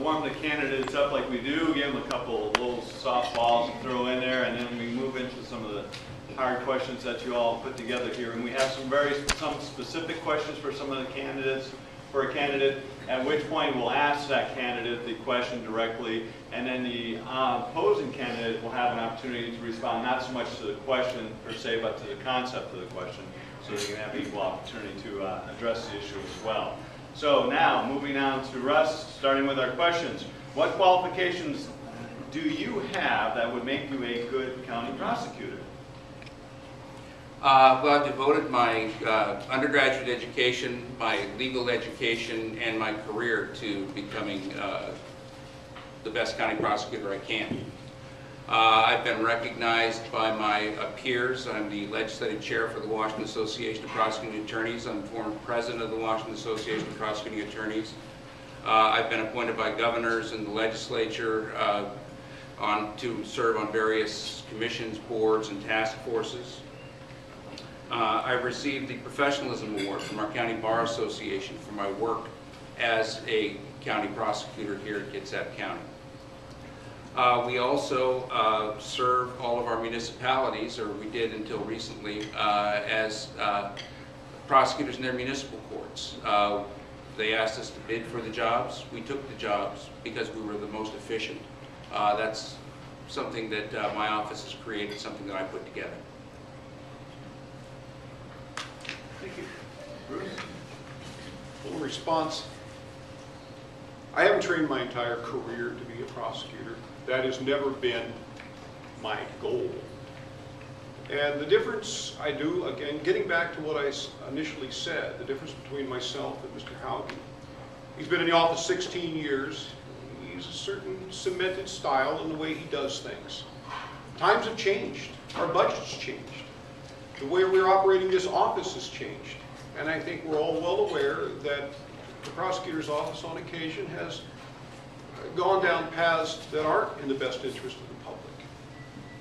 warm the candidates up like we do, give them a couple of little softballs to throw in there, and then we move into some of the hard questions that you all put together here. And we have some specific questions for some of the candidates, for a candidate, at which point we'll ask that candidate the question directly, and then the opposing candidate will have an opportunity to respond not so much to the question per se, but to the concept of the question, so they can have equal opportunity to address the issue as well. So now, moving on to Russ, starting with our questions. What qualifications do you have that would make you a good county prosecutor? Well, I've devoted my undergraduate education, my legal education, and my career to becoming the best county prosecutor I can. I've been recognized by my peers. I'm the legislative chair for the Washington Association of Prosecuting Attorneys. I'm former president of the Washington Association of Prosecuting Attorneys. I've been appointed by governors and the legislature to serve on various commissions, boards, and task forces. I've received the Professionalism Award from our County Bar Association for my work as a county prosecutor here at Kitsap County. We also serve all of our municipalities, or we did until recently, as prosecutors in their municipal courts. They asked us to bid for the jobs. We took the jobs because we were the most efficient. That's something that my office has created, something that I put together. Thank you. Bruce? Full response. I haven't trained my entire career to be a prosecutor. That has never been my goal. And the difference I do, again, getting back to what I initially said, the difference between myself and Mr. Hauge. He's been in the office 16 years. He's a certain cemented style in the way he does things. Times have changed. Our budget's changed. The way we're operating this office has changed. And I think we're all well aware that the prosecutor's office on occasion has gone down paths that aren't in the best interest of the public.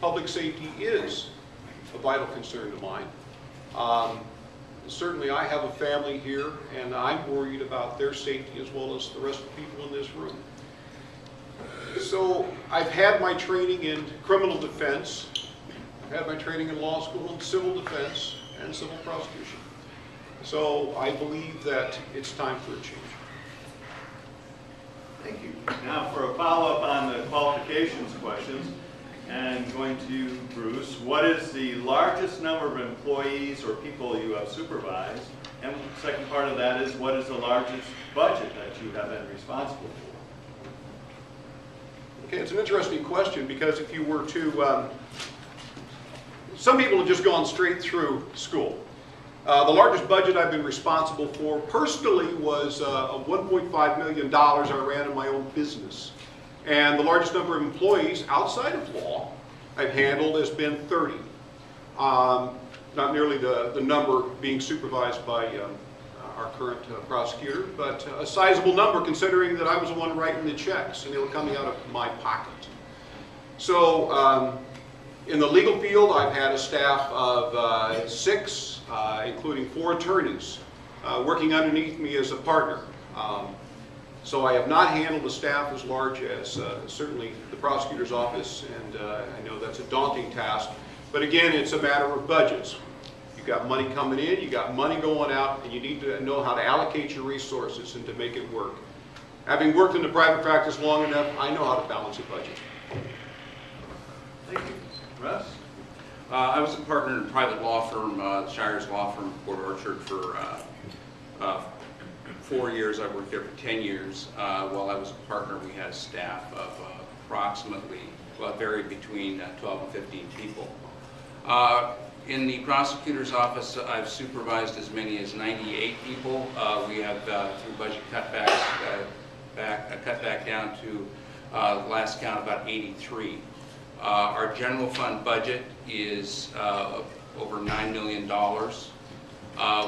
Public safety is a vital concern to mine. Certainly I have a family here, and I'm worried about their safety as well as the rest of the people in this room. So I've had my training in criminal defense. I've had my training in law school in civil defense and civil prosecution. So I believe that it's time for a change. Thank you. Now for a follow-up on the qualifications questions, and going to Bruce, what is the largest number of employees or people you have supervised? And the second part of that is, what is the largest budget that you have been responsible for? Okay, it's an interesting question, because if you were to, some people have just gone straight through school. The largest budget I've been responsible for personally was $1.5 million I ran in my own business. And the largest number of employees outside of law I've handled has been 30. Not nearly the number being supervised by our current prosecutor, but a sizable number considering that I was the one writing the checks and they were coming out of my pocket. So in the legal field, I've had a staff of 6, including 4 attorneys, working underneath me as a partner. So I have not handled a staff as large as certainly the prosecutor's office, and I know that's a daunting task. But again, it's a matter of budgets. You've got money coming in, you've got money going out, and you need to know how to allocate your resources and to make it work. Having worked in the private practice long enough, I know how to balance a budget. Thank you. Russ? I was a partner in a private law firm, Shire's Law Firm, Port Orchard, for 4 years. I worked there for 10 years. While I was a partner, we had a staff of approximately, well, it varied between 12 and 15 people. In the prosecutor's office, I've supervised as many as 98 people. We have, through budget cutbacks, cut back down to last count about 83. Our general fund budget is over $9 million.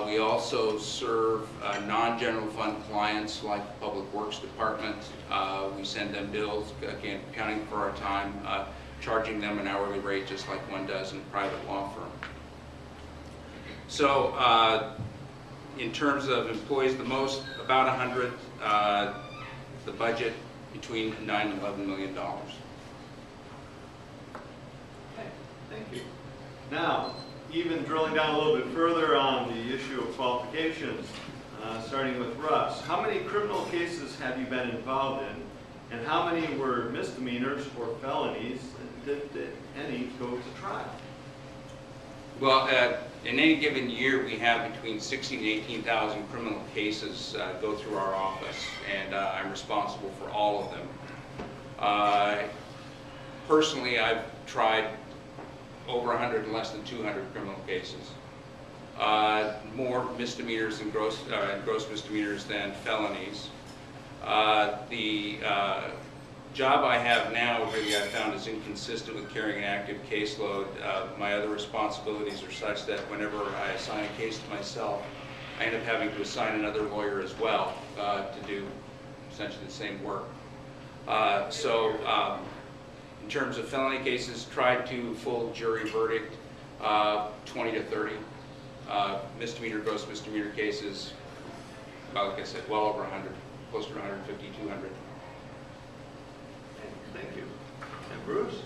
We also serve non-general fund clients like the Public Works Department. We send them bills, again, accounting for our time, charging them an hourly rate just like one does in a private law firm. So in terms of employees, the most, about 100. The budget between $9 and $11 million. Okay, thank you. Now, even drilling down a little bit further on the issue of qualifications, starting with Russ, how many criminal cases have you been involved in, and how many were misdemeanors or felonies, and did any go to trial? Well, in any given year, we have between 60,000 and 18,000 criminal cases go through our office, and I'm responsible for all of them. Personally, I've tried over 100 and less than 200 criminal cases. More misdemeanors and gross misdemeanors than felonies. The job I have now, really, I found is inconsistent with carrying an active caseload. My other responsibilities are such that whenever I assign a case to myself, I end up having to assign another lawyer as well to do essentially the same work. In terms of felony cases, tried to full jury verdict, 20 to 30. Misdemeanor, gross misdemeanor cases, well, like I said, well over 100, closer to 150, 200. Thank you. And Bruce?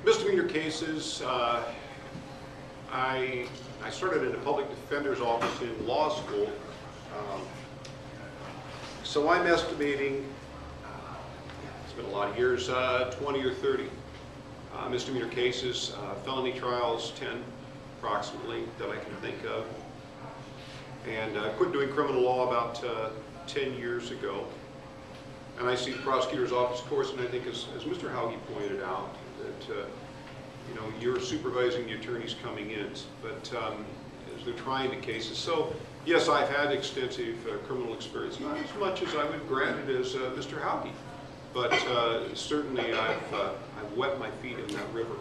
Misdemeanor cases, I started in a public defender's office in law school. So I'm estimating, it's been a lot of years, 20 or 30 misdemeanor cases, felony trials, 10 approximately that I can think of. And I quit doing criminal law about 10 years ago. And I see the prosecutor's office, of course, and I think as Mr. Hauge pointed out, that you know, you're supervising the attorneys coming in, but as they're trying the cases. So yes, I've had extensive criminal experience, not as much as I would grant it as Mr. Hauge, but certainly I've wet my feet in that river.